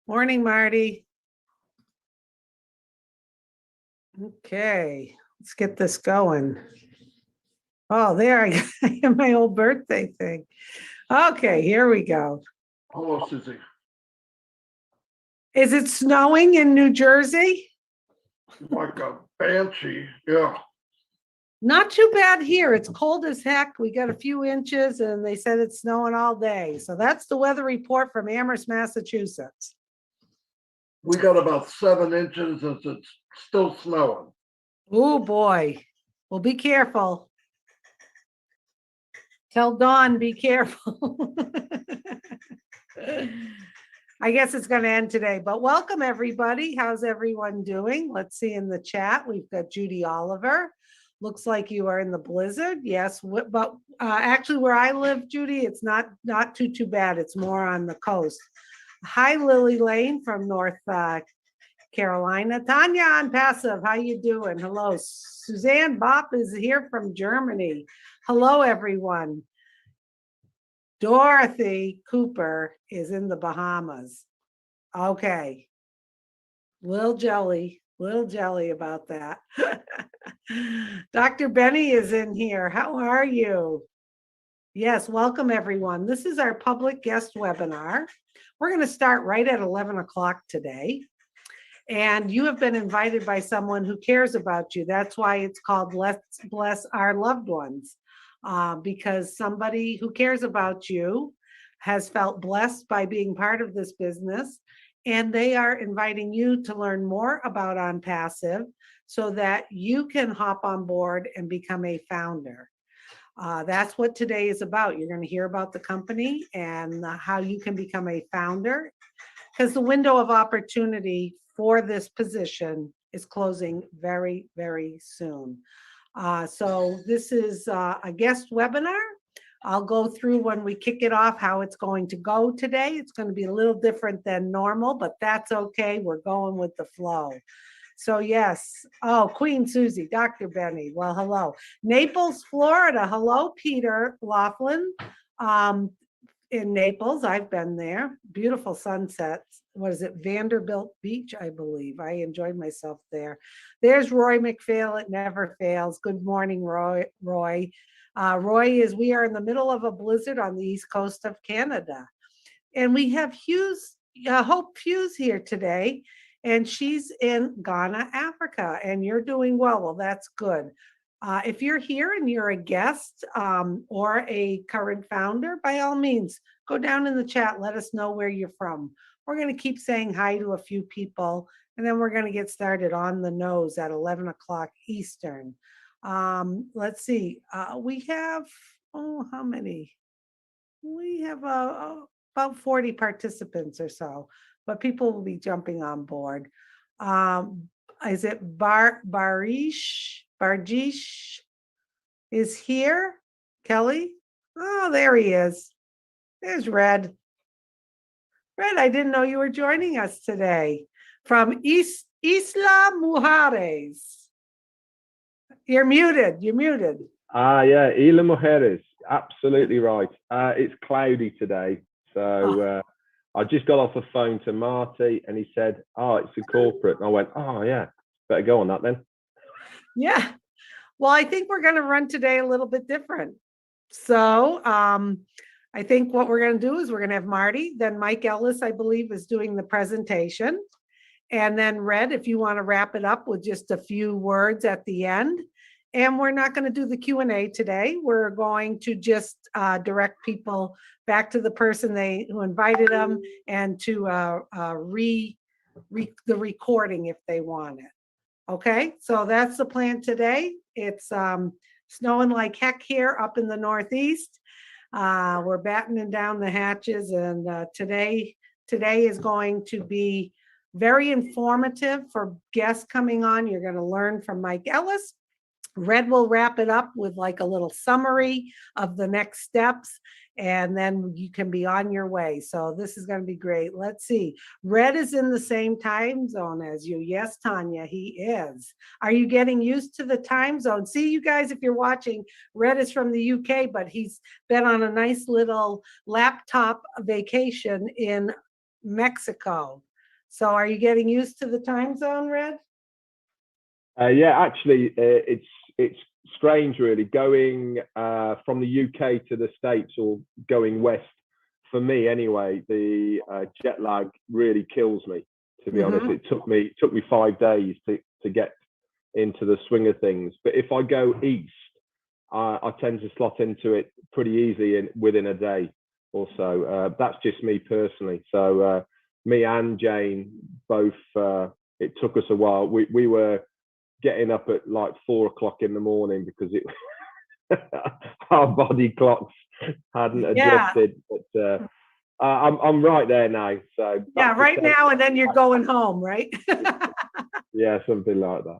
Morning, Marty. Okay, let's get this going. Oh, there I got my old birthday thing. Okay, here we go. Hello, Susie. Is it snowing in New Jersey? Like a banshee, yeah. Not too bad here. It's cold as heck. We got a few inches and they said it's snowing all day. So that's the weather report from Amherst, Massachusetts. We got about 7 inches and it's still snowing. Oh boy. Well, be careful. Tell Dawn, be careful. I guess it's going to end today, but welcome everybody. How's everyone doing? Let's see in the chat. We've got Judy Oliver. Looks like you are in the blizzard. Yes, but actually where I live, Judy, it's not too bad. It's more on the coast. Hi, Lily Lane from North Carolina. Tanya on Passive, how you doing? Hello. Suzanne Bopp is here from Germany. Hello, everyone. Dorothy Cooper is in the Bahamas. Okay. Little jelly about that. Dr. Benny is in here. How are you? Yes, welcome everyone. This is our public guest webinar. We're going to start right at 11 o'clock today. And you have been invited by someone who cares about you. That's why it's called Let's Bless Our Loved Ones. Because somebody who cares about you has felt blessed by being part of this business, and they are inviting you to learn more about OnPassive so that you can hop on board and become a founder. That's what today is about. You're going to hear about the company and how you can become a founder, because the window of opportunity for this position is closing very, very soon. So this is a guest webinar. I'll go through when we kick it off how it's going to go today. It's going to be a little different than normal, but that's okay. We're going with the flow. So yes. Oh, Queen Susie, Dr. Benny. Well, hello. Naples, Florida. Hello, Peter Laughlin. In Naples, I've been there. Beautiful sunsets. What is it? Vanderbilt Beach, I believe. I enjoyed myself there. There's Roy McPhail. It never fails. Good morning, Roy. Roy we are in the middle of a blizzard on the east coast of Canada. And we have Hope Hughes here today. And she's in Ghana, Africa. And you're doing well. Well, that's good. If you're here and you're a guest or a current founder, by all means, go down in the chat. Let us know where you're from. We're going to keep saying hi to a few people, and then we're going to get started on the nose at 11 o'clock Eastern. Let's see. We have, how many? We have about 40 participants or so, but people will be jumping on board. Is it Barjish is here? Kelly? Oh, there he is. There's Red. Red, I didn't know you were joining us today from Isla Mujeres. You're muted. Yeah, Isla Mujeres. Absolutely right. It's cloudy today. So I just got off the phone to Marty and he said, oh, it's a corporate. And I went, oh, yeah, better go on that then. Yeah. Well, I think we're going to run today a little bit different. So I think what we're going to do is we're going to have Marty, then Mike Ellis, I believe, is doing the presentation. And then Red, if you want to wrap it up with just a few words at the end. And we're not going to do the Q&A today. We're going to just direct people back to the person who invited them and to the recording if they want it. Okay, so that's the plan today. It's snowing like heck here up in the Northeast. We're battening down the hatches, and today is going to be very informative for guests coming on. You're going to learn from Mike Ellis. Red will wrap it up with like a little summary of the next steps, and then you can be on your way. So this is going to be great. Let's see. Red is in the same time zone as you. Yes, Tanya, he is. Are you getting used to the time zone? See, you guys, if you're watching, Red is from the UK, but he's been on a nice little laptop vacation in Mexico. So are you getting used to the time zone, Red? Yeah, actually, it's strange, really, going from the UK to the States or going west. For me, anyway, the jet lag really kills me. To be honest, it took me 5 days to get into the swing of things. But if I go east, I tend to slot into it pretty easy within a day or so. That's just me personally. So me and Jane both. It took us a while. We were getting up at like 4 o'clock in the morning because our body clocks hadn't adjusted. But I'm right there now. So yeah, right now, and then you're going home, right? Yeah, something like that.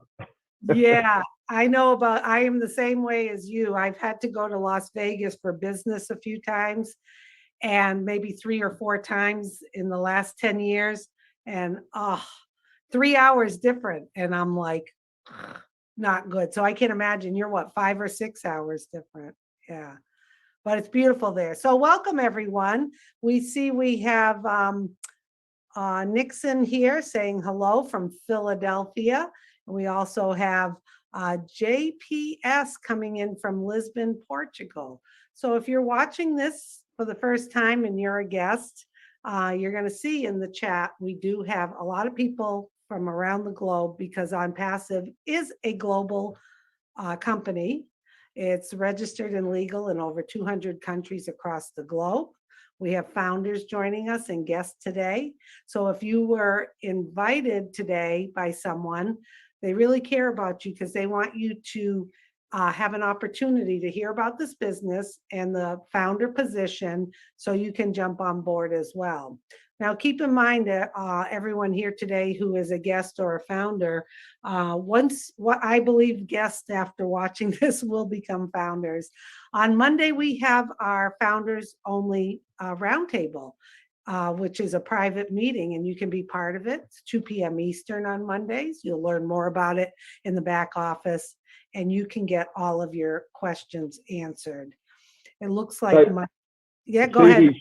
Yeah, I am the same way as you. I've had to go to Las Vegas for business a few times, and maybe 3 or 4 times in the last 10 years. And 3 hours different. And I'm like, not good. So I can imagine you're what, 5 or 6 hours different. Yeah. But it's beautiful there. So welcome everyone. We have Nixon here saying hello from Philadelphia. And we also have JPS coming in from Lisbon, Portugal. So if you're watching this for the first time and you're a guest, you're going to see in the chat, we do have a lot of people from around the globe because On Passive is a global company. It's registered and legal in over 200 countries across the globe. We have founders joining us and guests today. So if you were invited today by someone, they really care about you because they want you to have an opportunity to hear about this business and the founder position so you can jump on board as well. Now, keep in mind that everyone here today who is a guest or a founder, what I believe guests after watching this will become founders. On Monday, we have our founders only roundtable, which is a private meeting, and you can be part of it. It's 2 p.m. Eastern on Mondays. You'll learn more about it in the back office, and you can get all of your questions answered. It looks like go ahead.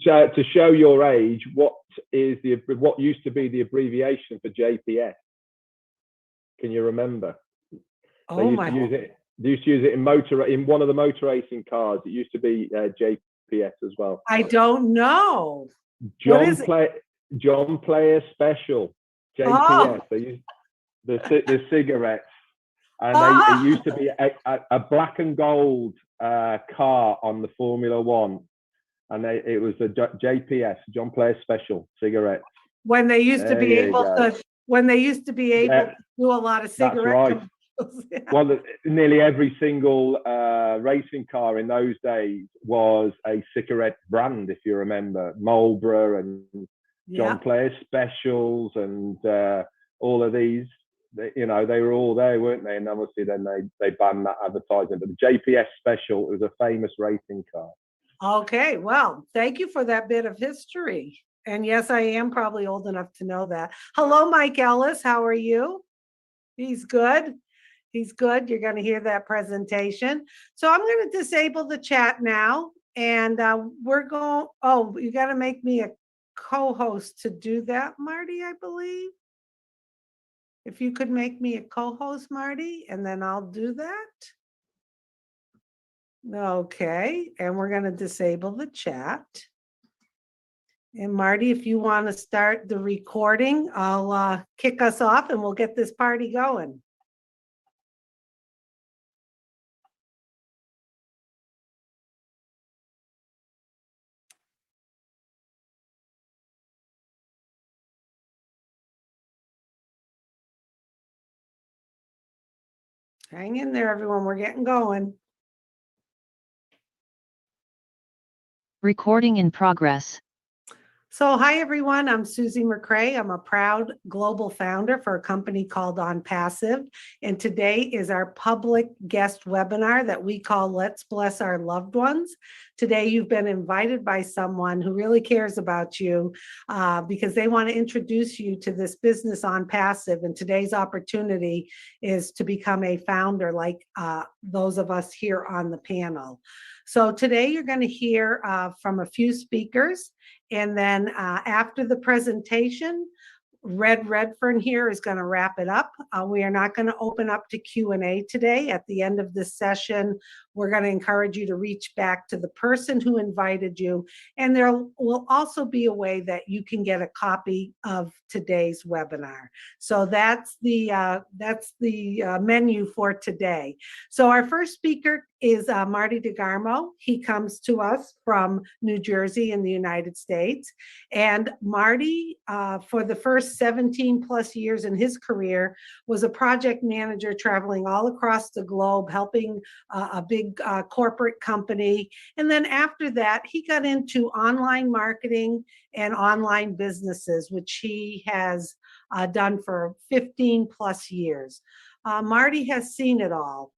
To show your age, what used to be the abbreviation for JPS? Can you remember? They used to use it in one of the motor racing cars. It used to be JPS as well. I don't know. John Player Special, JPS. They used the cigarettes, and it used to be a black and gold car on the Formula One. And it was a JPS, John Player Special cigarettes. When they used to be able to do a lot of cigarettes. That's right. Well, nearly every single racing car in those days was a cigarette brand, if you remember. Marlboro and John Player Specials and all of these. They were all there, weren't they? And obviously then they banned that advertising. But the JPS Special was a famous racing car. Okay, well, thank you for that bit of history. And yes, I am probably old enough to know that. Hello, Mike Ellis. How are you? He's good. He's good. You're going to hear that presentation. So I'm going to disable the chat now. And we're going, you got to make me a co-host to do that, Marty, I believe. If you could make me a co-host, Marty, and then I'll do that. Okay, and we're going to disable the chat. And Marty, if you want to start the recording, I'll kick us off and we'll get this party going. Hang in there, everyone. We're getting going. Recording in progress. So hi, everyone. I'm Susie McCrae. I'm a proud global founder for a company called On Passive. And today is our public guest webinar that we call Let's Bless Our Loved Ones. Today, you've been invited by someone who really cares about you because they want to introduce you to this business On Passive. And today's opportunity is to become a founder like those of us here on the panel. So today you're going to hear from a few speakers. And then after the presentation, Red Redfern here is going to wrap it up. We are not going to open up to Q&A today. At the end of this session, we're going to encourage you to reach back to the person who invited you. And there will also be a way that you can get a copy of today's webinar. So that's the menu for today. So our first speaker is Marty DeGarmo. He comes to us from New Jersey in the United States. And Marty, for the first 17 plus years in his career, was a project manager traveling all across the globe, helping a big corporate company. And then after that, he got into online marketing and online businesses, which he has done for 15 plus years. Marty has seen it all.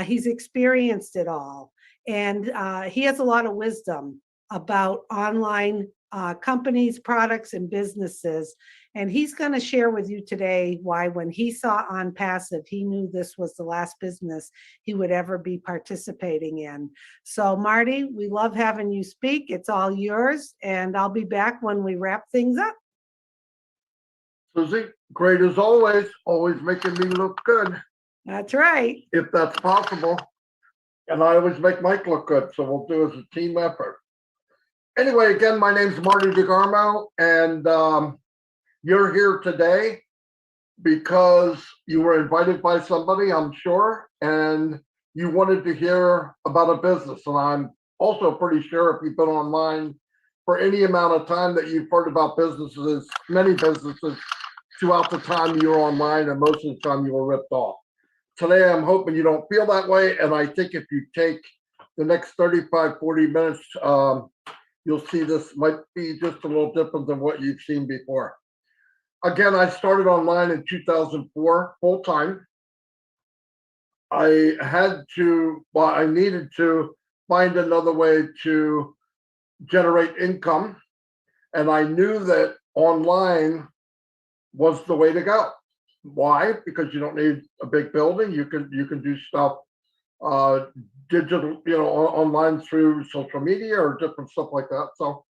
He's experienced it all. And he has a lot of wisdom about online companies, products, and businesses. And he's going to share with you today why when he saw On Passive, he knew this was the last business he would ever be participating in. So Marty, we love having you speak. It's all yours. And I'll be back when we wrap things up. Susie, great as always making me look good. That's right. If that's possible. And I always make Mike look good, so we'll do it as a team effort. Anyway, again, my name's Marty DeGarmo, and you're here today because you were invited by somebody, I'm sure, and you wanted to hear about a business. And I'm also pretty sure if you've been online for any amount of time that you've heard about businesses, many businesses, throughout the time you were online, and most of the time you were ripped off. Today, I'm hoping you don't feel that way. And I think if you take the next 35, 40 minutes, you'll see this might be just a little different than what you've seen before. Again, I started online in 2004, full time. I needed to find another way to generate income. And I knew that online was the way to go. Why? Because you don't need a big building. You can do stuff digital, online through social media or different stuff like that. So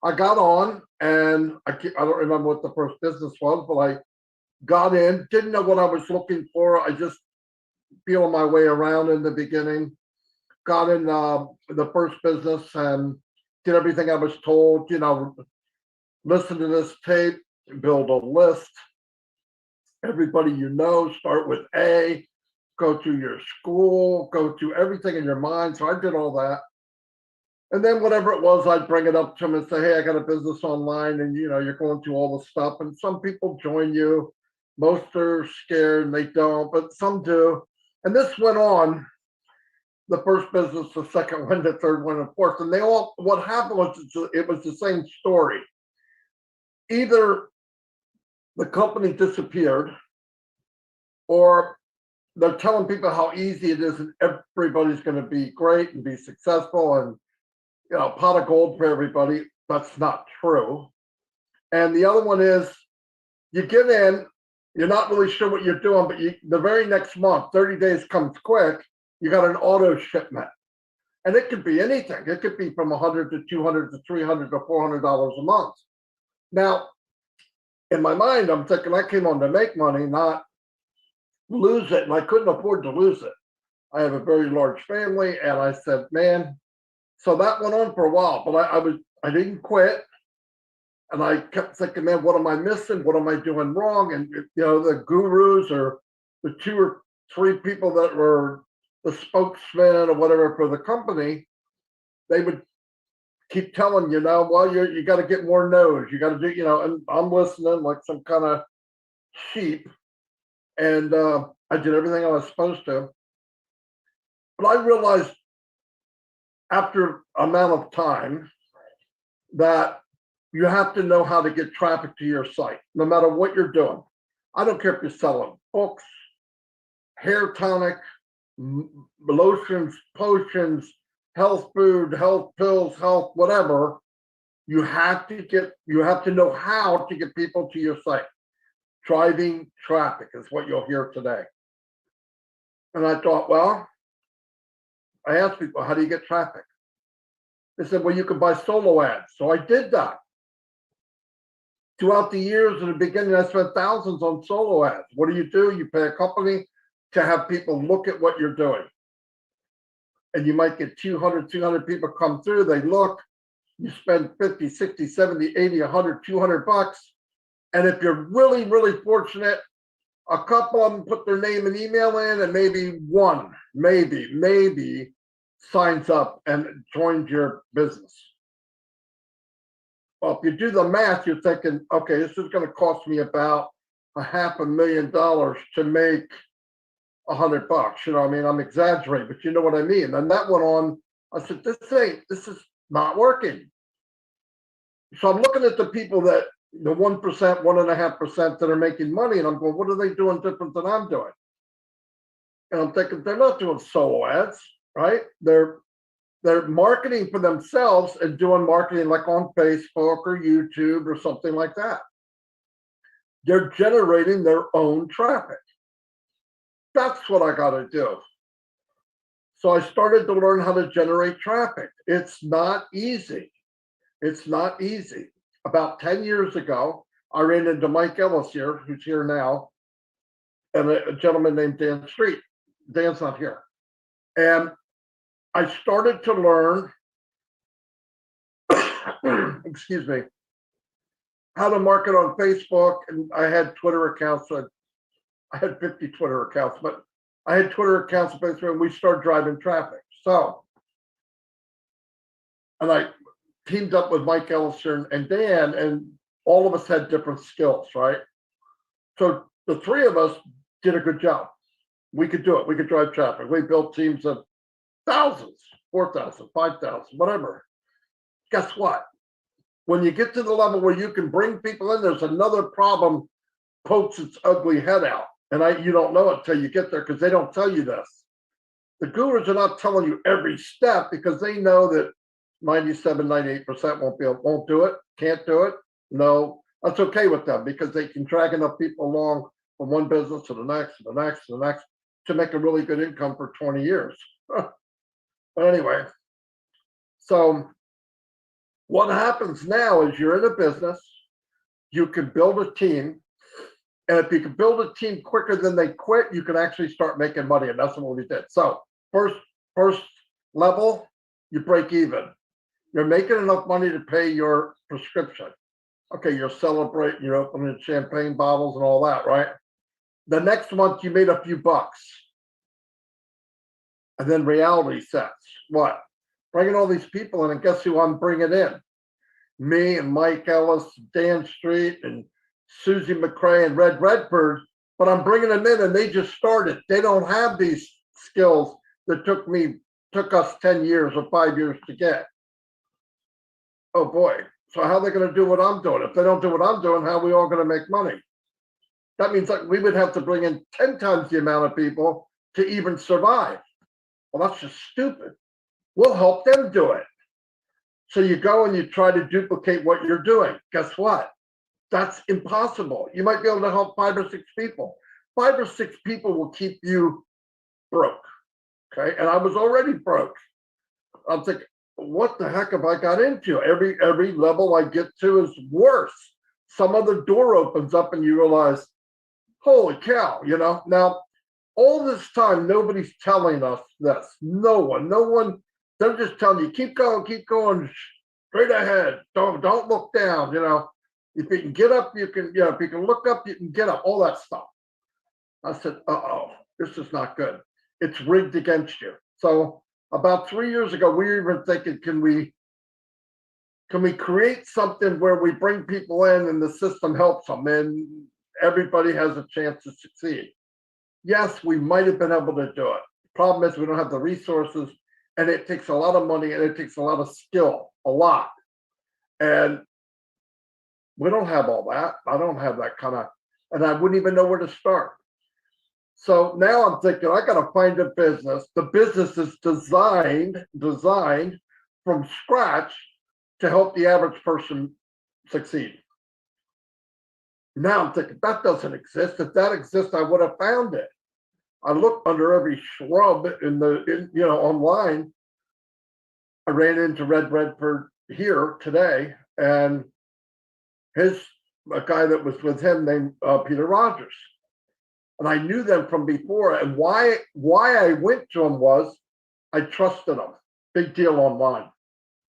I got on, and I don't remember what the first business was, but I got in, didn't know what I was looking for. I just feeling my way around in the beginning. Got in the first business and did everything I was told, listen to this tape, build a list. Everybody start with A, go to your school, go to everything in your mind. So I did all that. And then whatever it was, I'd bring it up to them and say, hey, I got a business online, and you're going through all the stuff. And some people join you. Most are scared and they don't, but some do. And this went on, the first business, the second one, the third one, and fourth. And what happened was it was the same story. Either the company disappeared, or they're telling people how easy it is and everybody's going to be great and be successful and pot of gold for everybody. That's not true. And the other one is you get in, you're not really sure what you're doing, but the very next month, 30 days comes quick, you got an auto shipment. And it could be anything. It could be from $100 to $200 to $300 to $400 a month. Now, in my mind, I'm thinking I came on to make money, not lose it. And I couldn't afford to lose it. I have a very large family. And I said, man, so that went on for a while, but I didn't quit. And I kept thinking, man, what am I missing? What am I doing wrong? And, the gurus or the 2 or 3 people that were the spokesman or whatever for the company, they would keep telling well, you got to get more no's. You got to do, and I'm listening like some kind of sheep. And I did everything I was supposed to. But I realized after amount of time that you have to know how to get traffic to your site, no matter what you're doing. I don't care if you're selling books, hair tonic, lotions, potions, health food, health pills, health whatever. You have to know how to get people to your site. Driving traffic is what you'll hear today. And I thought, well, I asked people, how do you get traffic? They said, well, you can buy solo ads. So I did that. throughout the years, in the beginning, I spent thousands on solo ads. What do? You pay a company to have people look at what you're doing. And you might get 200 people come through, they look, you spend 50, 60, 70, 80, 100, 200 bucks. And if you're really, really fortunate, a couple of them put their name and email in, and maybe one, maybe signs up and joins your business. Well, if you do the math, you're thinking, okay, this is going to cost me about $500,000 to make $100. You know what I mean? I'm exaggerating, but you know what I mean. And that went on. I said, this is not working. So I'm looking at the people that the 1%, 1.5% that are making money, and I'm going, what are they doing different than I'm doing? And I'm thinking they're not doing solo ads, right? They're marketing for themselves and doing marketing like on Facebook or YouTube or something like that. They're generating their own traffic. That's what I got to do. So I started to learn how to generate traffic. It's not easy. It's not easy. About 10 years ago, I ran into Mike Ellis here, who's here now, and a gentleman named Dan Street. Dan's not here. And I started to learn, excuse me, how to market on Facebook. And I had Twitter accounts. So I had 50 Twitter accounts, but I had Twitter accounts on Facebook, and we started driving traffic. So, and I teamed up with Mike Ellison and Dan, and all of us had different skills, right? So the three of us did a good job. We could do it. We could drive traffic. We built teams of thousands, 4,000, 5,000, whatever. Guess what? When you get to the level where you can bring people in, there's another problem pokes its ugly head out. And you don't know it till you get there, because they don't tell you this. The gurus are not telling you every step, because they know that 97, 98% won't do it, can't do it. No, that's okay with them, because they can drag enough people along from one business to the next, to the next, to the next, to make a really good income for 20 years. But anyway, so what happens now is you're in a business, you can build a team, and if you can build a team quicker than they quit, you can actually start making money, and that's what we did. So first level, you break even. You're making enough money to pay your prescription. Okay, you're celebrating, you're opening champagne bottles and all that, right? The next month, you made a few bucks. And then reality sets. What? Bringing all these people in, and guess who I'm bringing in? Me and Mike Ellis, Dan Street, and Susie McCrae and Red Redford, but I'm bringing them in, and they just started. They don't have these skills that took us 10 years or 5 years to get. Oh boy. So how are they going to do what I'm doing? If they don't do what I'm doing, how are we all going to make money? That means like we would have to bring in 10 times the amount of people to even survive. Well, that's just stupid. We'll help them do it. So you go and you try to duplicate what you're doing. Guess what? That's impossible. You might be able to help 5 or 6 people. 5 or 6 people will keep you broke. Okay. And I was already broke. I'm thinking, what the heck have I got into? Every level I get to is worse. Some other door opens up and you realize, holy cow, you know. Now, all this time, nobody's telling us this. No one. They're just telling you, keep going straight ahead. Don't look down, you know. If you can get up, you can, you know, if you can look up, you can get up, all that stuff. I said, uh-oh, this is not good. It's rigged against you. So about 3 years ago, we were even thinking, can we create something where we bring people in and the system helps them and everybody has a chance to succeed? Yes, we might have been able to do it. The problem is we don't have the resources, and it takes a lot of money, and it takes a lot of skill, a lot. And we don't have all that. I don't have that kind of, and I wouldn't even know where to start. So now I'm thinking, I got to find a business. The business is designed from scratch to help the average person succeed. Now I'm thinking, that doesn't exist. If that exists, I would have found it. I looked under every shrub online. I ran into Red Redford here today, and his a guy that was with him named Peter Rogers. And I knew them from before. And why I went to them was I trusted them. Big deal online.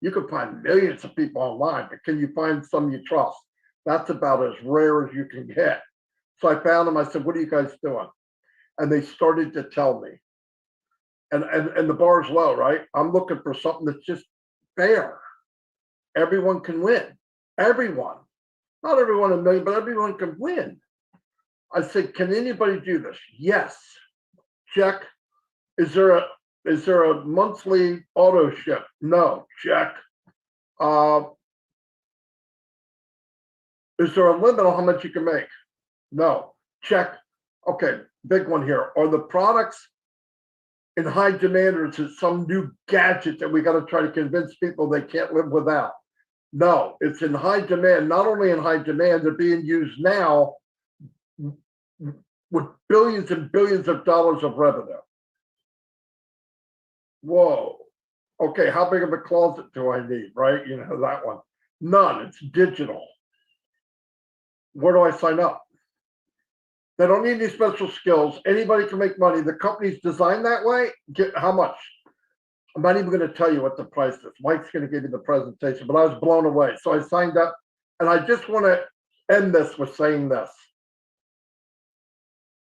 You can find millions of people online, but can you find some you trust? That's about as rare as you can get. So I found them. I said, what are you guys doing? And they started to tell me. And the bar's low, right? I'm looking for something that's just fair. Everyone can win. Everyone. Not everyone in a million, but everyone can win. I said, can anybody do this? Yes. Check. Is there a monthly auto ship? No. Check. Is there a limit on how much you can make? No. Check. Okay, big one here. Are the products in high demand, or is it some new gadget that we got to try to convince people they can't live without? No, it's in high demand. Not only in high demand, they're being used now with billions and billions of dollars of revenue. Whoa. Okay, how big of a closet do I need, right? You know, that one. None. It's digital. Where do I sign up? They don't need any special skills. Anybody can make money. The company's designed that way. Get how much? I'm not even going to tell you what the price is. Mike's going to give you the presentation, but I was blown away. So I signed up, and I just want to end this with saying this.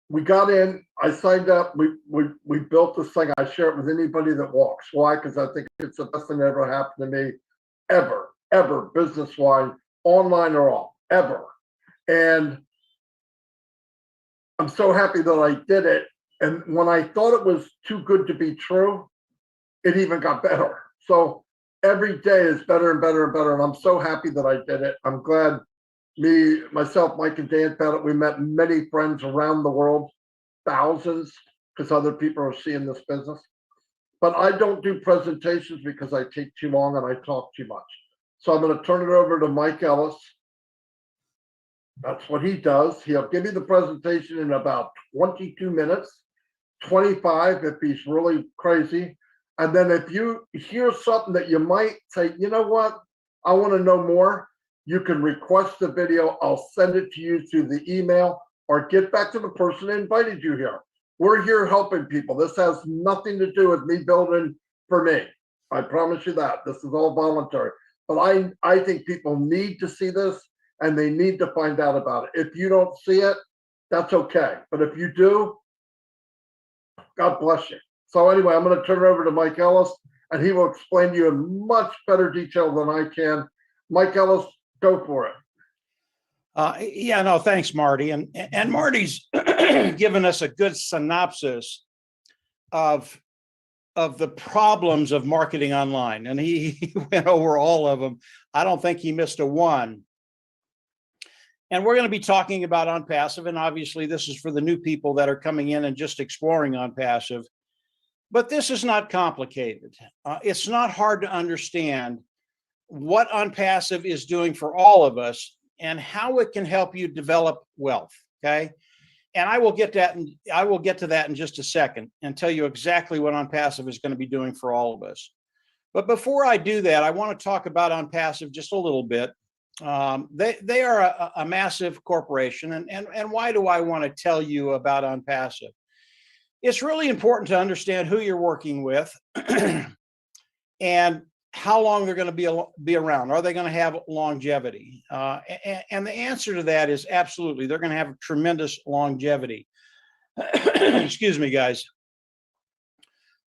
We got in, I signed up, we built this thing. I share it with anybody that walks. Why? Because I think it's the best thing that ever happened to me, ever, business-wise, online or off, ever. And I'm so happy that I did it. And when I thought it was too good to be true, it even got better. So every day is better and better and better. And I'm so happy that I did it. I'm glad myself, Mike and Dan found it. We met many friends around the world, thousands, because other people are seeing this business. But I don't do presentations because I take too long and I talk too much. So I'm going to turn it over to Mike Ellis. That's what he does. He'll give you the presentation in about 22 minutes, 25 if he's really crazy. And then if you hear something that you might say, you know what, I want to know more, you can request the video. I'll send it to you through the email, or get back to the person that invited you here. We're here helping people. This has nothing to do with me building for me. I promise you that. This is all voluntary. But I think people need to see this, and they need to find out about it. If you don't see it, that's okay. But if you do, God bless you. So anyway, I'm going to turn it over to Mike Ellis, and he will explain to you in much better detail than I can. Mike Ellis, go for it. Yeah, no, thanks, Marty. And Marty's given us a good synopsis of the problems of marketing online. And he went over all of them. I don't think he missed a one. And we're going to be talking about OnPassive. And obviously, this is for the new people that are coming in and just exploring OnPassive. But this is not complicated. It's not hard to understand what OnPassive is doing for all of us and how it can help you develop wealth. Okay. And I will get to that in just a second and tell you exactly what OnPassive is going to be doing for all of us. But before I do that, I want to talk about OnPassive just a little bit. They are a massive corporation. And why do I want to tell you about OnPassive? It's really important to understand who you're working with and how long they're going to be around. Are they going to have longevity? And the answer to that is absolutely. They're going to have tremendous longevity. Excuse me, guys.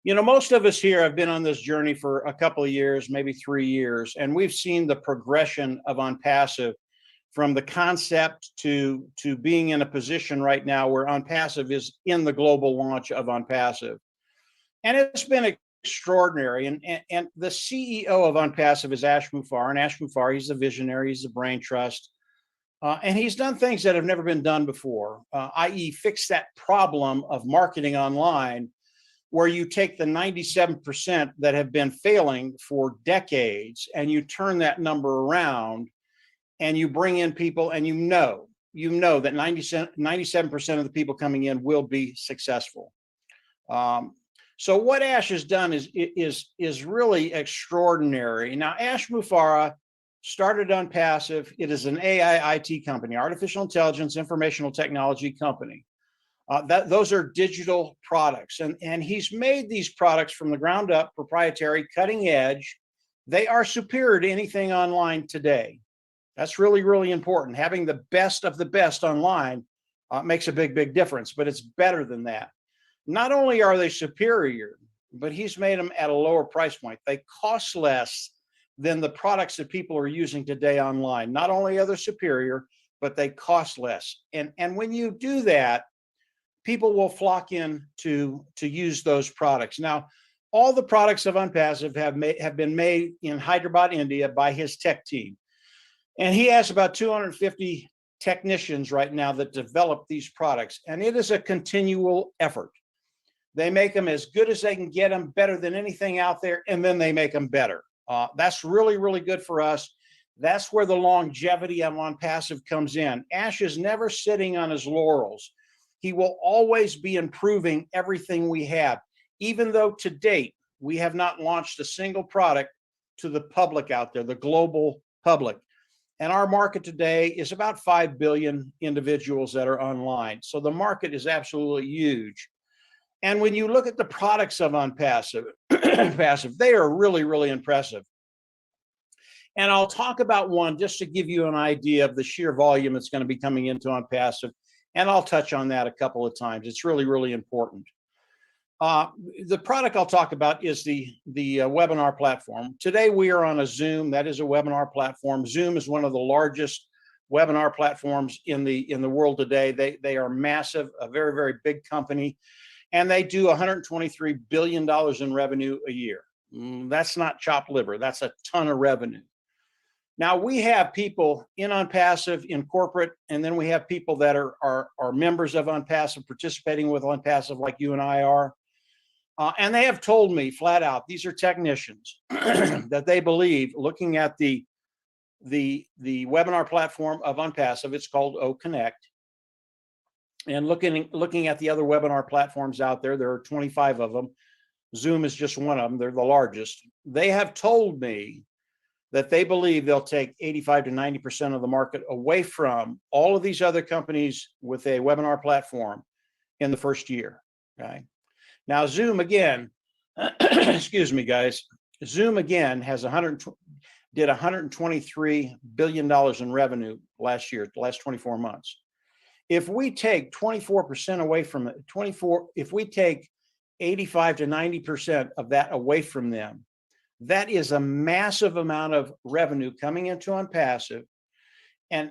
You know, most of us here have been on this journey for a couple of years, maybe 3 years, and we've seen the progression of OnPassive from the concept to being in a position right now where OnPassive is in the global launch of OnPassive. And it's been extraordinary. And the CEO of OnPassive is Ash Mufareh. And Ash Mufareh, he's a visionary, he's a brain trust. And he's done things that have never been done before, i.e. fix that problem of marketing online, where you take the 97% that have been failing for decades and you turn that number around and you bring in people, and you know that 97% of the people coming in will be successful. So what Ash has done is really extraordinary. Now, Ash Mufareh started Unpassive. It is an AI IT company, artificial intelligence, informational technology company. Those are digital products, and he's made these products from the ground up, proprietary, cutting edge. They are superior to anything online today. That's really, really important. Having the best of the best online makes a big, big difference, but it's better than that. Not only are they superior, but he's made them at a lower price point. They cost less than the products that people are using today online. Not only are they superior, but they cost less. And when you do that, people will flock in to use those products. Now, all the products of Unpassive have been made in Hyderabad, India by his tech team. And he has about 250 technicians right now that develop these products. And it is a continual effort. They make them as good as they can get them, better than anything out there, and then they make them better. That's really, really good for us. That's where the longevity of Unpassive comes in. Ash is never sitting on his laurels. He will always be improving everything we have, even though to date, we have not launched a single product to the public out there, the global public. And our market today is about 5 billion individuals that are online. So the market is absolutely huge. And when you look at the products of Unpassive, they are really, really impressive. And I'll talk about one just to give you an idea of the sheer volume that's going to be coming into Unpassive. And I'll touch on that a couple of times. It's really, really important. The product I'll talk about is the webinar platform. Today we are on a Zoom. That is a webinar platform. Zoom is one of the largest webinar platforms in the world today. They are massive, a very, very big company, and they do $123 billion in revenue a year. That's not chopped liver. That's a ton of revenue. Now we have people in Unpassive, in corporate, and then we have people that are members of Unpassive, participating with Unpassive like you and I are. And they have told me flat out, these are technicians that they believe, looking at the webinar platform of Unpassive, it's called OConnect, and looking at the other webinar platforms out there, there are 25 of them. Zoom is just one of them. They're the largest. They have told me that they believe they'll take 85 to 90% of the market away from all of these other companies with a webinar platform in the first year. Okay. Now, Zoom again, excuse me, guys. Zoom again has did $123 billion in revenue last year, the last 24 months. If we take 24% away from it, if we take 85 to 90% of that away from them, that is a massive amount of revenue coming into Unpassive. And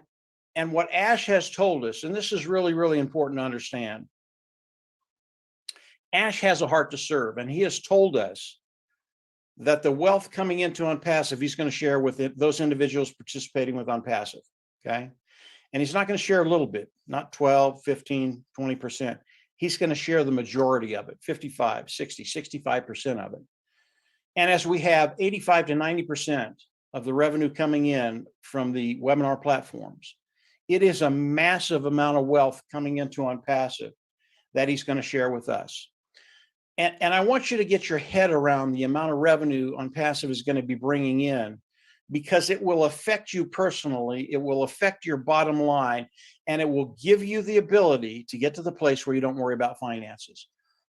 what Ash has told us, and this is really, really important to understand, Ash has a heart to serve, and he has told us that the wealth coming into Unpassive, he's going to share with those individuals participating with Unpassive, okay? And he's not going to share a little bit, not 12, 15, 20%. He's going to share the majority of it, 55, 60, 65% of it. And as we have 85 to 90% of the revenue coming in from the webinar platforms, it is a massive amount of wealth coming into Unpassive that he's going to share with us. And I want you to get your head around the amount of revenue Unpassive is going to be bringing in, because it will affect you personally, it will affect your bottom line, and it will give you the ability to get to the place where you don't worry about finances.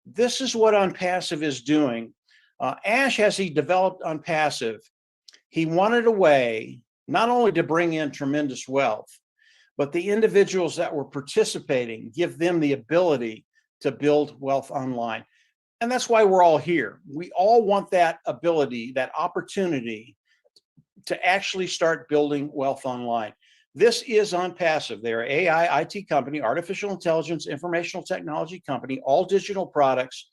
This is what Unpassive is doing. Ash, as he developed Unpassive, he wanted a way not only to bring in tremendous wealth, but the individuals that were participating, give them the ability to build wealth online. And that's why we're all here. We all want that ability, that opportunity to actually start building wealth online. This is Unpassive. They're an AI IT company, artificial intelligence, informational technology company, all digital products.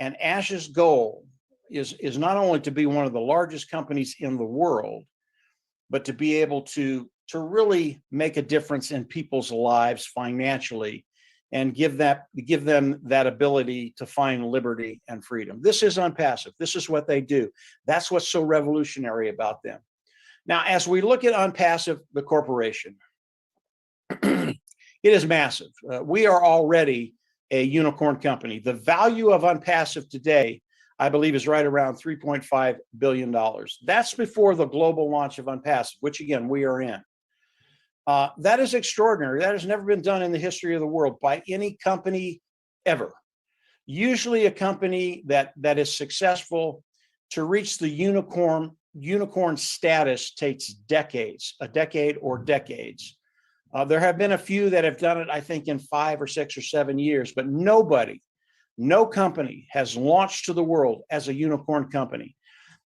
And Ash's goal is not only to be one of the largest companies in the world, but to be able to really make a difference in people's lives financially and give them that ability to find liberty and freedom. This is Unpassive. This is what they do. That's what's so revolutionary about them. Now, as we look at Unpassive, the corporation, it is massive. We are already a unicorn company. The value of Unpassive today, I believe is right around $3.5 billion. That's before the global launch of Unpassive, which again, we are in. That is extraordinary. That has never been done in the history of the world by any company ever. Usually a company that is successful to reach the unicorn status takes decades, a decade or decades. There have been a few that have done it, I think, in 5 or 6 or 7 years, but no company has launched to the world as a unicorn company.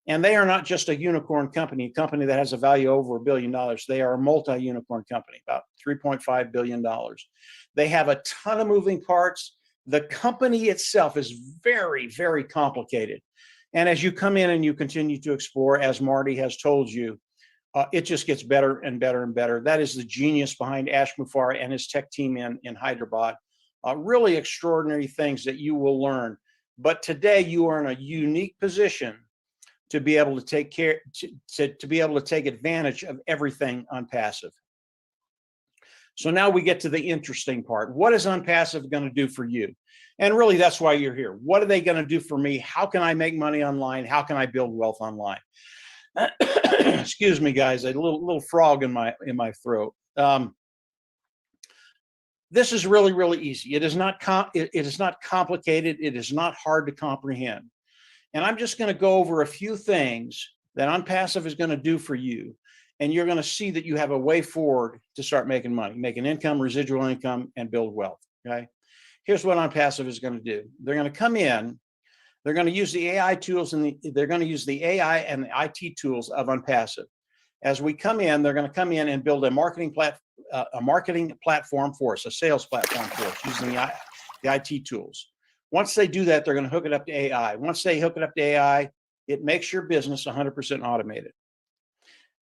And they are not just a unicorn company, a company that has a value over $1 billion. They are a multi-unicorn company, about $3.5 billion. They have a ton of moving parts. The company itself is very, very complicated. And as you come in and you continue to explore, as Marty has told you, it just gets better and better and better. That is the genius behind Ash Mufareh and his tech team in Hyderabad. Really extraordinary things that you will learn. But today you are in a unique position to be able to take care, to be able to take advantage of everything Unpassive. So now we get to the interesting part. What is Unpassive going to do for you? And really, that's why you're here. What are they going to do for me? How can I make money online? How can I build wealth online? Excuse me, guys, a little frog in my throat. This is really, really easy. It is not complicated. It is not hard to comprehend. And I'm just going to go over a few things that Unpassive is going to do for you. And you're going to see that you have a way forward to start making money, making income, residual income, and build wealth. Okay. Here's what Unpassive is going to do. They're going to come in. They're going to use the AI tools and they're going to use the AI and the IT tools of Unpassive. As we come in, they're going to come in and build a marketing platform for us, a sales platform for us, using the IT tools. Once they do that, they're going to hook it up to AI. Once they hook it up to AI, it makes your business 100% automated.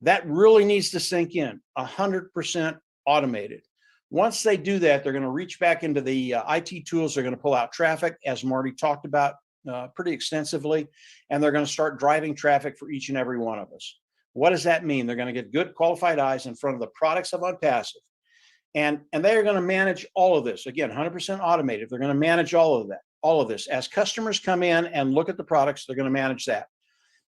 That really needs to sink in, 100% automated. Once they do that, they're going to reach back into the IT tools. They're going to pull out traffic, as Marty talked about pretty extensively, and they're going to start driving traffic for each and every one of us. What does that mean? They're going to get good qualified eyes in front of the products of Unpassive, and they are going to manage all of this. Again, 100% automated. They're going to manage all of this. As customers come in and look at the products, they're going to manage that.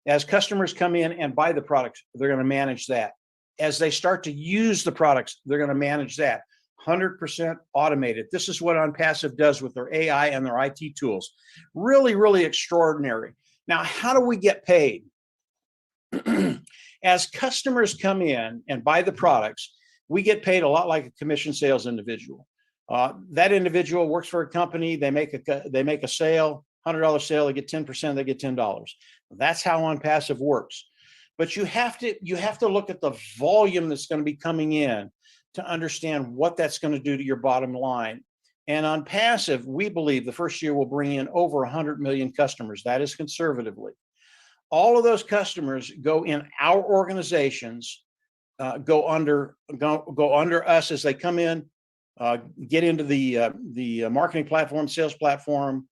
As customers come in and buy the products, they're going to manage that. As they start to use the products, they're going to manage that. 100% automated. This is what Unpassive does with their AI and their IT tools. Really, really extraordinary. Now, how do we get paid? As customers come in and buy the products, we get paid a lot like a commission sales individual. That individual works for a company. They make a sale, $100 sale. They get 10%. They get $10. That's how Unpassive works. But you have to look at the volume that's going to be coming in to understand what that's going to do to your bottom line. And Unpassive, we believe the first year will bring in over 100 million customers. That is conservatively. All of those customers go in our organizations, go under us as they come in, get into the marketing platform, sales platform,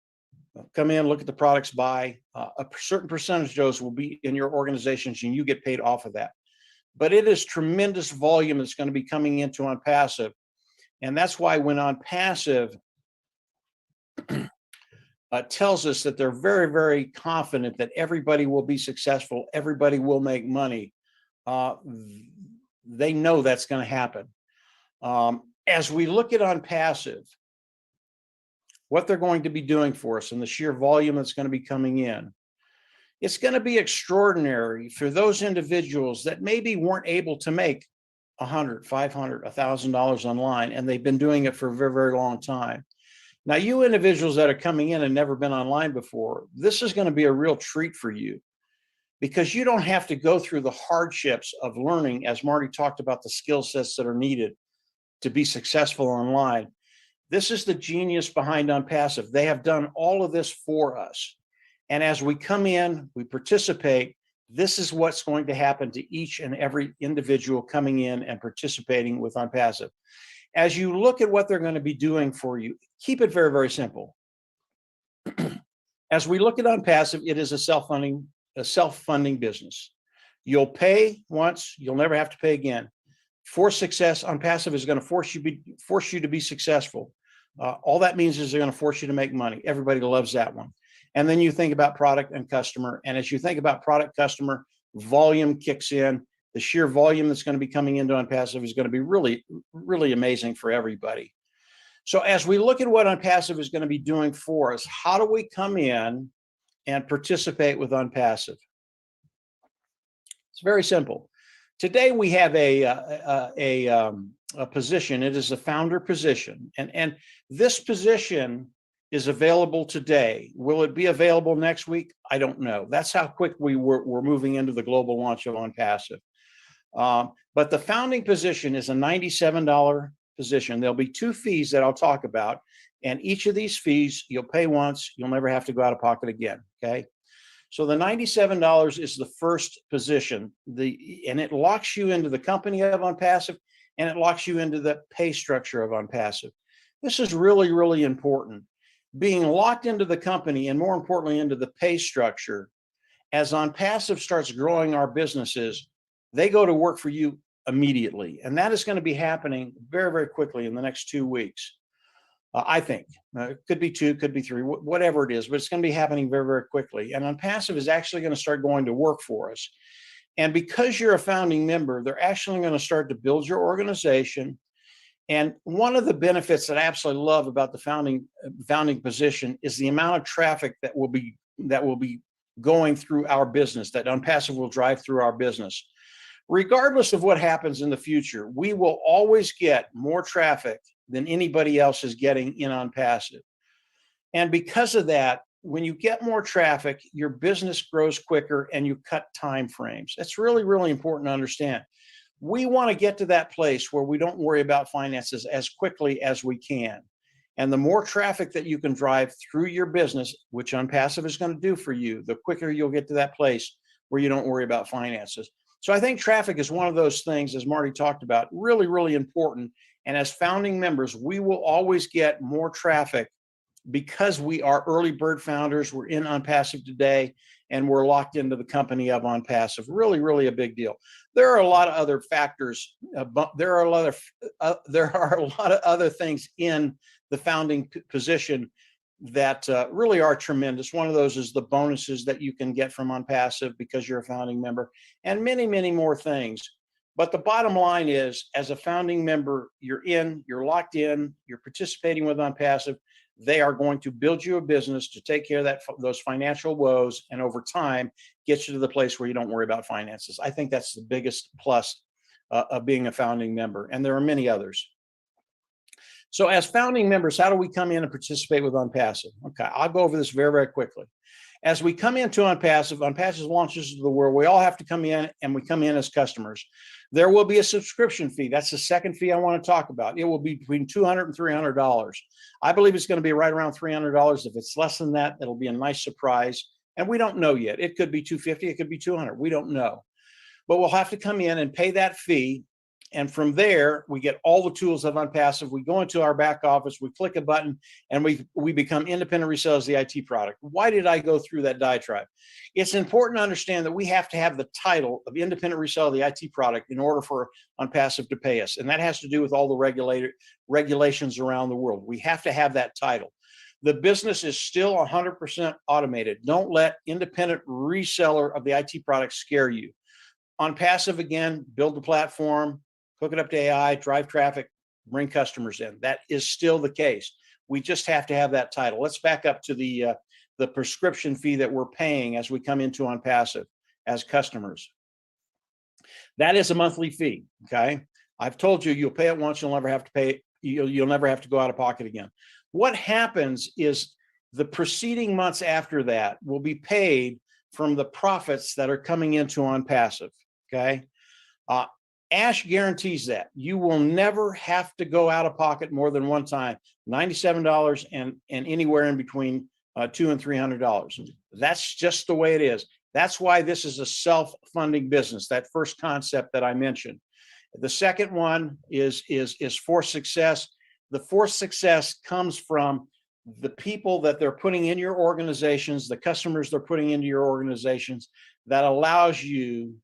come in, look at the products, buy. A certain percentage of those will be in your organizations, and you get paid off of that. But it is tremendous volume that's going to be coming into Unpassive, and that's why when Unpassive tells us that they're very, very confident that everybody will be successful, everybody will make money, they know that's going to happen. As we look at Unpassive, what they're going to be doing for us and the sheer volume that's going to be coming in, it's going to be extraordinary for those individuals that maybe weren't able to make $100, $500, $1,000 online, and they've been doing it for a very, very long time. Now, you individuals that are coming in and never been online before, this is going to be a real treat for you because you don't have to go through the hardships of learning, as Marty talked about, the skill sets that are needed to be successful online. This is the genius behind Unpassive. They have done all of this for us. And as we come in, we participate, this is what's going to happen to each and every individual coming in and participating with Unpassive. As you look at what they're going to be doing for you, keep it very, very simple. As we look at Unpassive, it is a self-funding business. You'll pay once, you'll never have to pay again. For success, Unpassive is going to force you to be successful. All that means is they're going to force you to make money. Everybody loves that one. And then you think about product and customer. And as you think about product, customer, volume kicks in. The sheer volume that's going to be coming into Unpassive is going to be really, really amazing for everybody. So as we look at what Unpassive is going to be doing for us, how do we come in and participate with Unpassive? It's very simple. Today we have a position. It is a founder position, and this position is available today. Will it be available next week? I don't know. That's how quick we're moving into the global launch of Unpassive. But the founding position is a $97 position. There'll be 2 fees that I'll talk about, and each of these fees you'll pay once. You'll never have to go out of pocket again. Okay. So the $97 is the first position, and it locks you into the company of Unpassive, and it locks you into the pay structure of Unpassive. This is really, really important. Being locked into the company, and more importantly, into the pay structure. As Unpassive starts growing our businesses, they go to work for you immediately. And that is going to be happening very, very quickly in the next 2 weeks. I think it could be 2, could be 3, whatever it is, but it's going to be happening very, very quickly. And Unpassive is actually going to start going to work for us. And because you're a founding member, they're actually going to start to build your organization. And one of the benefits that I absolutely love about the founding position is the amount of traffic that will be going through our business, that Unpassive will drive through our business. Regardless of what happens in the future, we will always get more traffic than anybody else is getting in Unpassive. And because of that, when you get more traffic, your business grows quicker and you cut time frames. That's really, really important to understand. We want to get to that place where we don't worry about finances as quickly as we can. And the more traffic that you can drive through your business, which Unpassive is going to do for you, the quicker you'll get to that place where you don't worry about finances. So I think traffic is one of those things, as Marty talked about, really, really important. And as founding members, we will always get more traffic because we are early bird founders. We're in Unpassive today, and we're locked into the company of Unpassive. Really, really a big deal. There are a lot of other factors. There are a lot of other things in the founding position that really are tremendous. One of those is the bonuses that you can get from Unpassive because you're a founding member, and many, many more things. But the bottom line is, as a founding member, you're locked in, you're participating with Unpassive. They are going to build you a business to take care of those financial woes, and over time, get you to the place where you don't worry about finances. I think that's the biggest plus of being a founding member, and there are many others. So as founding members, how do we come in and participate with Unpassive? Okay, I'll go over this very, very quickly. As we come into Unpassive launches to the world, we all have to come in, and we come in as customers. There will be a subscription fee. That's the second fee I want to talk about. It will be between $200 and $300. I believe it's going to be right around $300. If it's less than that, it'll be a nice surprise. And we don't know yet. It could be $250, it could be $200. We don't know. But we'll have to come in and pay that fee. And from there, we get all the tools of Unpassive. We go into our back office, we click a button, and we become independent resellers of the IT product. Why did I go through that diatribe? It's important to understand that we have to have the title of independent reseller of the IT product in order for Unpassive to pay us. And that has to do with all the regulations around the world. We have to have that title. The business is still 100% automated. Don't let independent reseller of the IT product scare you. Unpassive, again, build the platform, hook it up to AI, drive traffic, bring customers in. That is still the case. We just have to have that title. Let's back up to the prescription fee that we're paying as we come into Unpassive as customers. That is a monthly fee, okay? I've told you, you'll pay it once, you'll never have to pay it, you'll never have to go out of pocket again. What happens is the preceding months after that will be paid from the profits that are coming into Unpassive, okay? Ash guarantees that you will never have to go out of pocket more than one time, $97 and anywhere in between $200 and $300. That's just the way it is. That's why this is a self-funding business, that first concept that I mentioned. The second one is forced success. The forced success comes from the people that they're putting in your organizations, the customers they're putting into your organizations, that allows you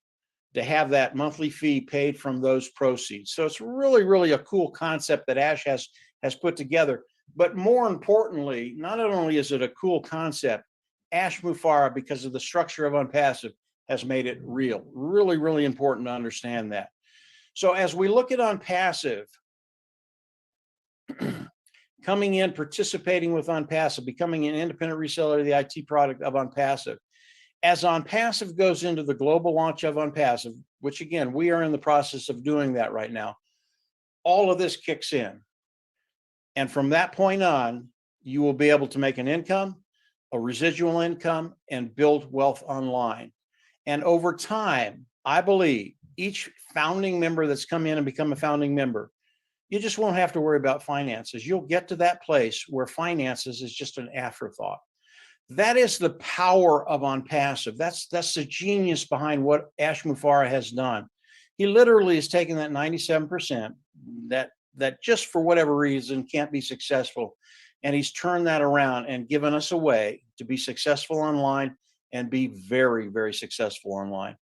to have that monthly fee paid from those proceeds. So it's really, really a cool concept that Ash has put together. But more importantly, not only is it a cool concept, Ash Mufareh, because of the structure of OnPassive, has made it real. Really, really important to understand that. So as we look at OnPassive, coming in, participating with OnPassive, becoming an independent reseller of the IT product of OnPassive. As OnPassive goes into the global launch of OnPassive, which again, we are in the process of doing that right now, all of this kicks in. And from that point on, you will be able to make an income, a residual income, and build wealth online. And over time, I believe each founding member that's come in and become a founding member, you just won't have to worry about finances. You'll get to that place where finances is just an afterthought. That is the power of OnPassive. That's the genius behind what Ash Mufareh has done. He literally has taken that 97% that just for whatever reason can't be successful, and he's turned that around and given us a way to be successful online and be very, very successful online.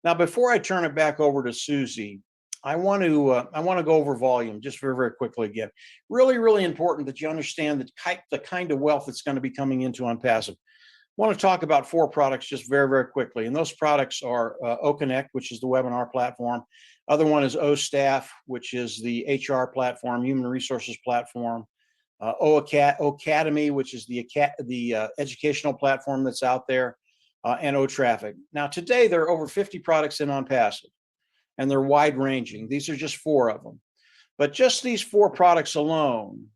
Now, before I turn it back over to Susie, I want to go over volume just very, very quickly again. Really, really important that you understand the kind of wealth that's going to be coming into OnPassive. I want to talk about 4 products just very, very quickly. And those products are OConnect, which is the webinar platform. Other one is OStaff, which is the HR platform, human resources platform. Academy, which is the educational platform that's out there, and OTraffic. Now, today, there are over 50 products in OnPassive, and they're wide ranging. These are just 4 of them. But just these 4 products alone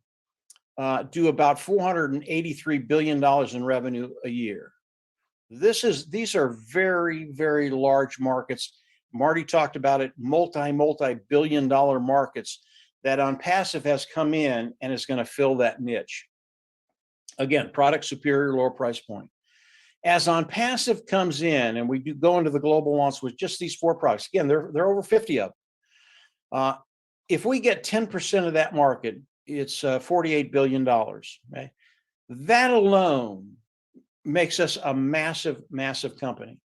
do about $483 billion in revenue a year. These are very, very large markets. Marty talked about it, multi-billion dollar markets that OnPassive has come in and is going to fill that niche. Again, product superior, lower price point. As OnPassive comes in and we do go into the global launch with just these 4 products, again, there are over 50 of them. If we get 10% of that market, it's $48 billion. Okay? That alone makes us a massive, massive company.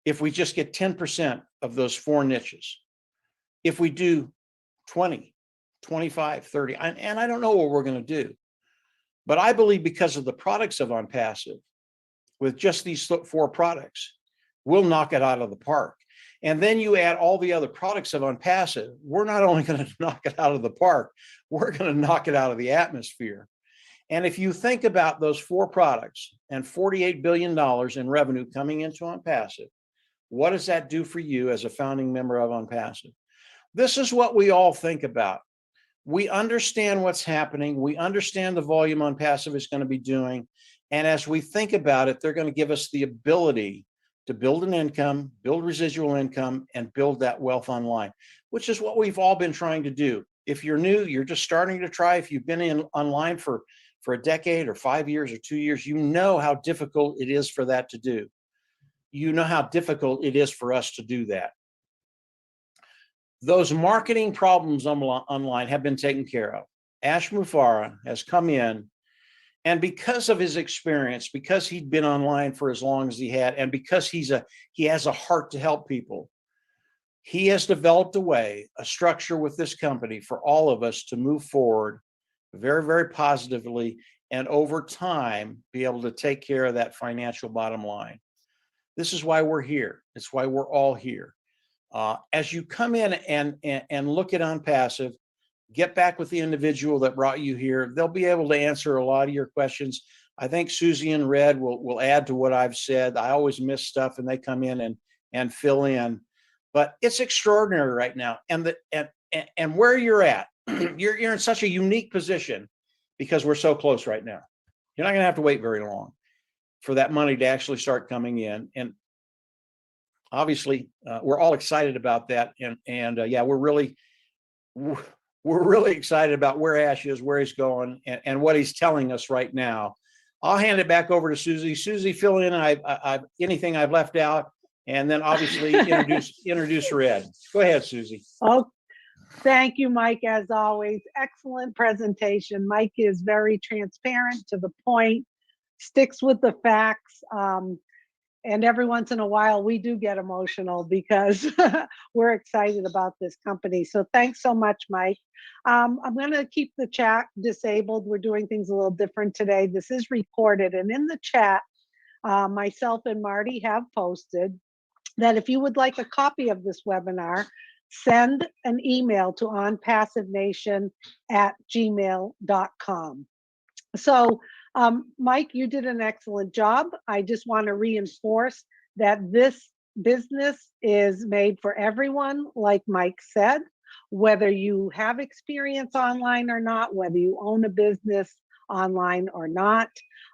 If we just get 10% of those 4 niches, if we do 20, 25, 30, and I don't know what we're going to do, but I believe because of the products of OnPassive, with just these 4 products, we'll knock it out of the park. And then you add all the other products of OnPassive, we're not only going to knock it out of the park, we're going to knock it out of the atmosphere. And if you think about those 4 products and $48 billion in revenue coming into OnPassive, what does that do for you as a founding member of OnPassive? This is what we all think about. We understand what's happening. We understand the volume OnPassive is going to be doing. And as we think about it, they're going to give us the ability to build an income, build residual income, and build that wealth online, which is what we've all been trying to do. If you're new, you're just starting to try. If you've been in online for a decade or 5 years or 2 years, you know how difficult it is for that to do. You know how difficult it is for us to do that. Those marketing problems online have been taken care of. Ash Mufareh has come in, and because of his experience, because he'd been online for as long as he had, and because he has a heart to help people, he has developed a structure with this company for all of us to move forward very, very positively, and over time, be able to take care of that financial bottom line. This is why we're here. It's why we're all here. As you come in and look at OnPassive, get back with the individual that brought you here. They'll be able to answer a lot of your questions. I think Susie and Red will add to what I've said. I always miss stuff and they come in and fill in. But it's extraordinary right now. And where you're at, you're in such a unique position because we're so close right now. You're not going to have to wait very long for that money to actually start coming in. And obviously, we're all excited about that. And yeah, we're really excited about where Ash is, where he's going, and what he's telling us right now. I'll hand it back over to Susie. Susie, fill in anything I've left out, and then obviously introduce Red. Go ahead, Susie. Oh, thank you, Mike, as always. Excellent presentation. Mike is very transparent, to the point, sticks with the facts. And every once in a while, we do get emotional because we're excited about this company. So thanks so much, Mike. I'm going to keep the chat disabled. We're doing things a little different today. This is recorded. And in the chat, myself and Marty have posted that if you would like a copy of this webinar, send an email to onpassivenation@gmail.com. So, Mike, you did an excellent job. I just want to reinforce that this business is made for everyone, like Mike said, whether you have experience online or not, whether you own a business online or not.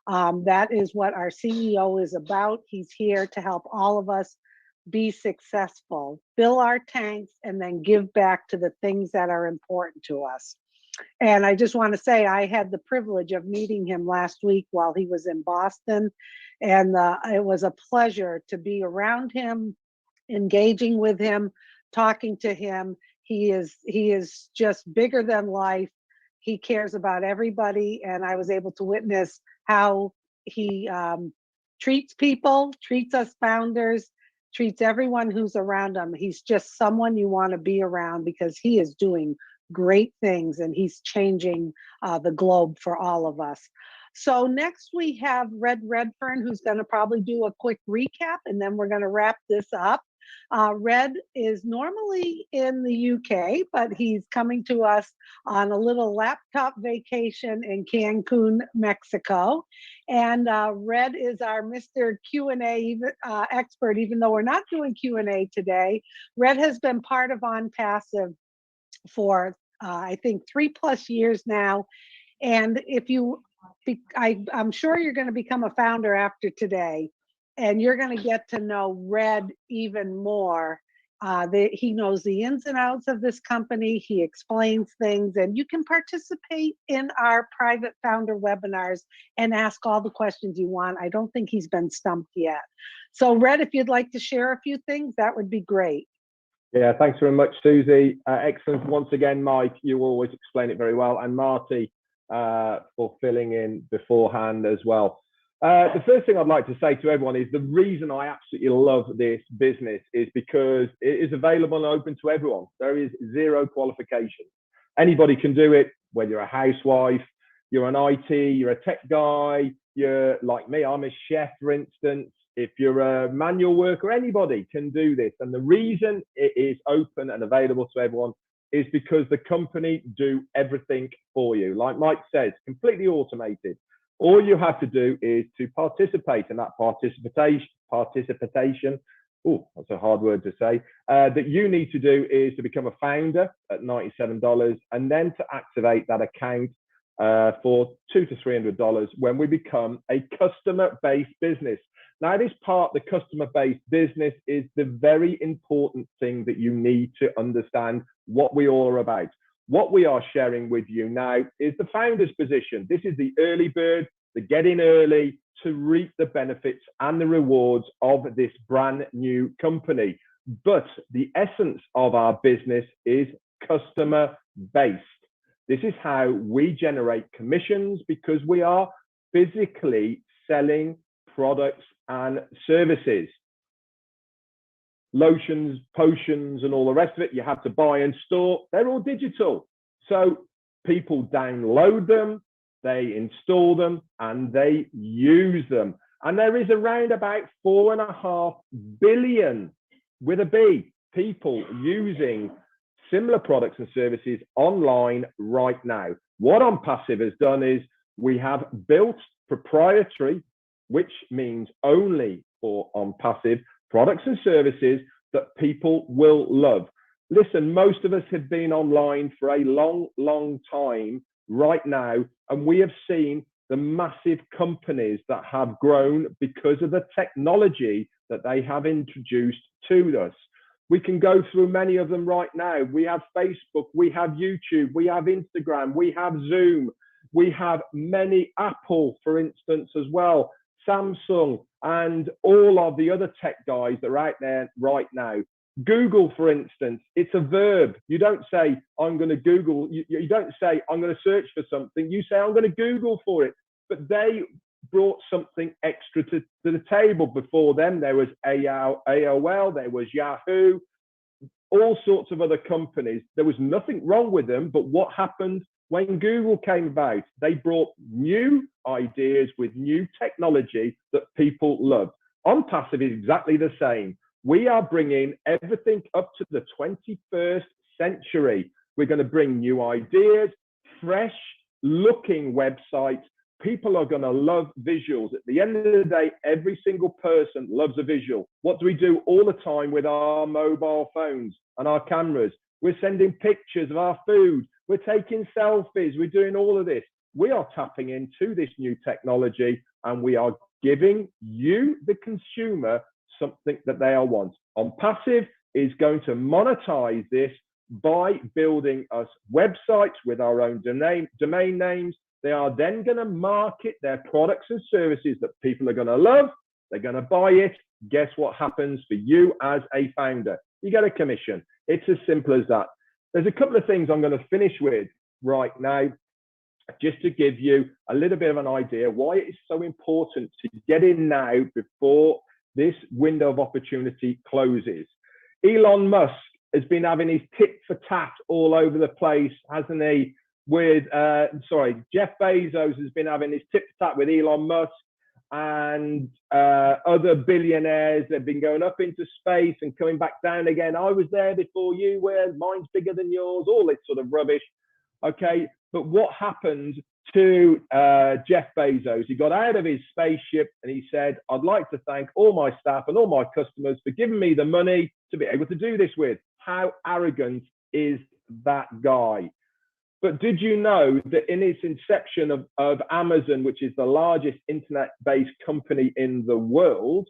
That is what our CEO is about. He's here to help all of us be successful, fill our tanks, and then give back to the things that are important to us. And I just want to say, I had the privilege of meeting him last week while he was in Boston. And it was a pleasure to be around him, engaging with him, talking to him. He is just bigger than life. He cares about everybody. And I was able to witness how he treats people, treats us founders, treats everyone who's around him. He's just someone you want to be around because he is doing great things and he's changing the globe for all of us. So next we have Red Redfern, who's going to probably do a quick recap, and then we're going to wrap this up. Red is normally in the UK, but he's coming to us on a little laptop vacation in Cancun, Mexico. And Red is our Mr. Q&A expert, even though we're not doing Q&A today. Red has been part of On Passive for I think 3+ years now. And if you, I'm sure you're going to become a founder after today, and you're going to get to know Red even more. He knows the ins and outs of this company. He explains things, and you can participate in our private founder webinars and ask all the questions you want. I don't think he's been stumped yet. So Red, if you'd like to share a few things, that would be great. Yeah, thanks very much, Susie. Excellent. Once again, Mike, you always explain it very well. And Marty for filling in beforehand as well. The first thing I'd like to say to everyone is the reason I absolutely love this business is because it is available and open to everyone. There is zero qualification. Anybody can do it, whether you're a housewife, you're an IT, you're a tech guy, you're like me, I'm a chef, for instance. If you're a manual worker, anybody can do this. And the reason it is open and available to everyone is because the company do everything for you. Like Mike says, completely automated. All you have to do is to participate in that participation. Oh, that's a hard word to say. That you need to do is to become a founder at $97 and then to activate that account for $200 to $300 when we become a customer-based business. Now, this part, the customer-based business, is the very important thing that you need to understand what we all are about. What we are sharing with you now is the founder's position. This is the early bird, the get in early to reap the benefits and the rewards of this brand new company. But the essence of our business is customer-based. This is how we generate commissions because we are physically selling products and services. Lotions, potions, and all the rest of it, you have to buy and store. They're all digital. So people download them, they install them, and they use them. And there is around about 4.5 billion, with a B, people using similar products and services online right now. What OnPassive has done is we have built proprietary, which means only for OnPassive, products and services that people will love. Listen, most of us have been online for a long, long time right now, and we have seen the massive companies that have grown because of the technology that they have introduced to us. We can go through many of them right now. We have Facebook, we have YouTube, we have Instagram, we have Zoom, we have many, Apple, for instance, as well, Samsung, and all of the other tech guys that are out there right now. Google, for instance, it's a verb. You don't say, I'm going to Google. You don't say, I'm going to search for something. You say, I'm going to Google for it. But they brought something extra to the table. Before them, there was AOL, there was Yahoo, all sorts of other companies. There was nothing wrong with them. But what happened? When Google came about, they brought new ideas with new technology that people love. On Passive is exactly the same. We are bringing everything up to the 21st century. We're going to bring new ideas, fresh looking websites. People are going to love visuals. At the end of the day, every single person loves a visual. What do we do all the time with our mobile phones and our cameras? We're sending pictures of our food. We're taking selfies. We're doing all of this. We are tapping into this new technology, and we are giving you, the consumer, something that they all want. On Passive is going to monetize this by building us websites with our own domain names. They are then going to market their products and services that people are going to love. They're going to buy it. Guess what happens for you as a founder? You get a commission. It's as simple as that. There's a couple of things I'm going to finish with right now, just to give you a little bit of an idea why it is so important to get in now before this window of opportunity closes. Elon Musk has been having his tit for tat all over the place, hasn't he? With Jeff Bezos has been having his tit for tat with Elon Musk and other billionaires. They've been going up into space and coming back down again. I was there before you were. Mine's bigger than yours. All this sort of rubbish. Okay, but what happened to Jeff Bezos? He got out of his spaceship and he said, "I'd like to thank all my staff and all my customers for giving me the money to be able to do this with." How arrogant is that guy? But did you know that in its inception of Amazon, which is the largest internet-based company in the world,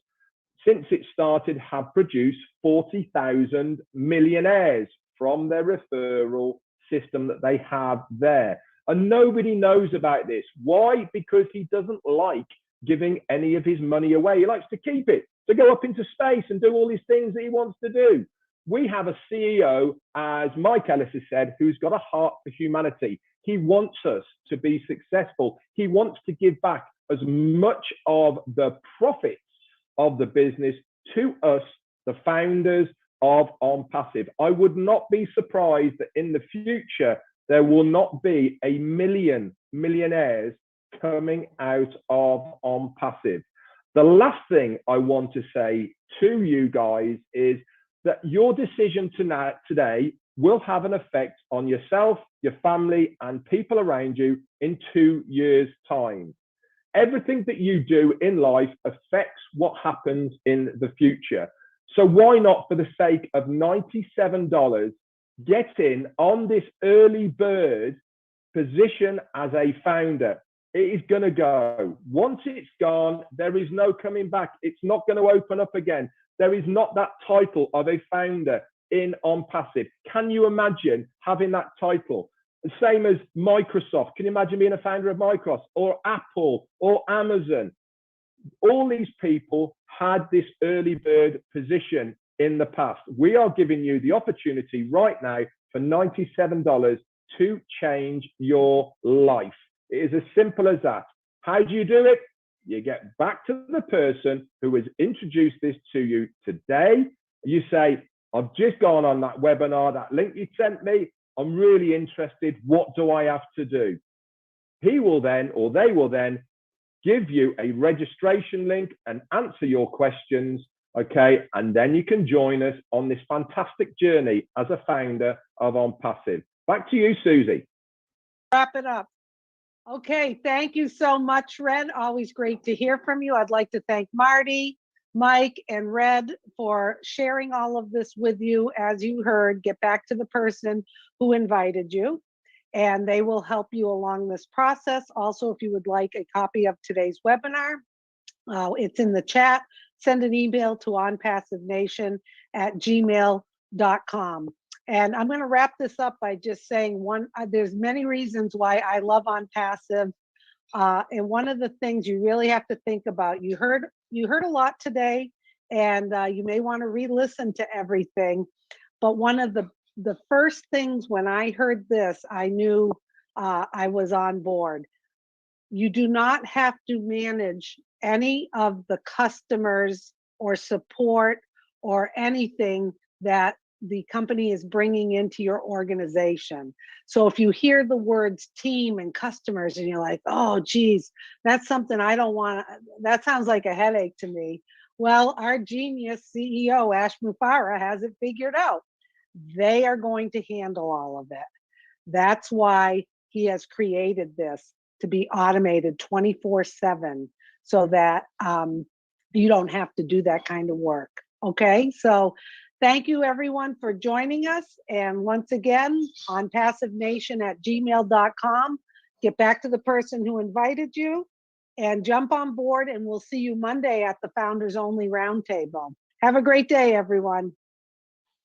since it started, have produced 40,000 millionaires from their referral system that they have there. And nobody knows about this. Why? Because he doesn't like giving any of his money away. He likes to keep it, to go up into space and do all these things that he wants to do. We have a CEO, as Mike Ellis has said, who's got a heart for humanity. He wants us to be successful. He wants to give back as much of the profits of the business to us, the founders of On Passive. I would not be surprised that in the future, there will not be a million millionaires coming out of On Passive. The last thing I want to say to you guys is that your decision today will have an effect on yourself, your family, and people around you in 2 years' time. Everything that you do in life affects what happens in the future. So why not, for the sake of $97, get in on this early bird position as a founder? It is going to go. Once it's gone, there is no coming back. It's not going to open up again. There is not that title of a founder in On Passive. Can you imagine having that title? The same as Microsoft. Can you imagine being a founder of Microsoft or Apple or Amazon? All these people had this early bird position in the past. We are giving you the opportunity right now for $97 to change your life. It is as simple as that. How do you do it? You get back to the person who has introduced this to you today. You say, "I've just gone on that webinar, that link you sent me. I'm really interested. What do I have to do?" He will then, or they will then, give you a registration link and answer your questions. Okay. And then you can join us on this fantastic journey as a founder of On Passive. Back to you, Susie. Wrap it up. Okay, thank you so much, Red. Always great to hear from you. I'd like to thank Marty, Mike, and Red for sharing all of this with you. As you heard, get back to the person who invited you, and they will help you along this process. Also, if you would like a copy of today's webinar, it's in the chat. Send an email to onpassivenation@gmail.com. And I'm going to wrap this up by just saying there's many reasons why I love On Passive. And one of the things you really have to think about, you heard a lot today, and you may want to re-listen to everything. But one of the first things when I heard this, I knew I was on board. You do not have to manage any of the customers or support or anything that the company is bringing into your organization. So if you hear the words team and customers and you're like, oh, geez, that's something I don't want, that sounds like a headache to me. Well, our genius CEO, Ash Mufareh, has it figured out. They are going to handle all of it. That's why he has created this to be automated 24/7 so that you don't have to do that kind of work. Okay, so thank you everyone for joining us. And once again, on passivenation@gmail.com, get back to the person who invited you and jump on board, and we'll see you Monday at the Founders Only Roundtable. Have a great day, everyone.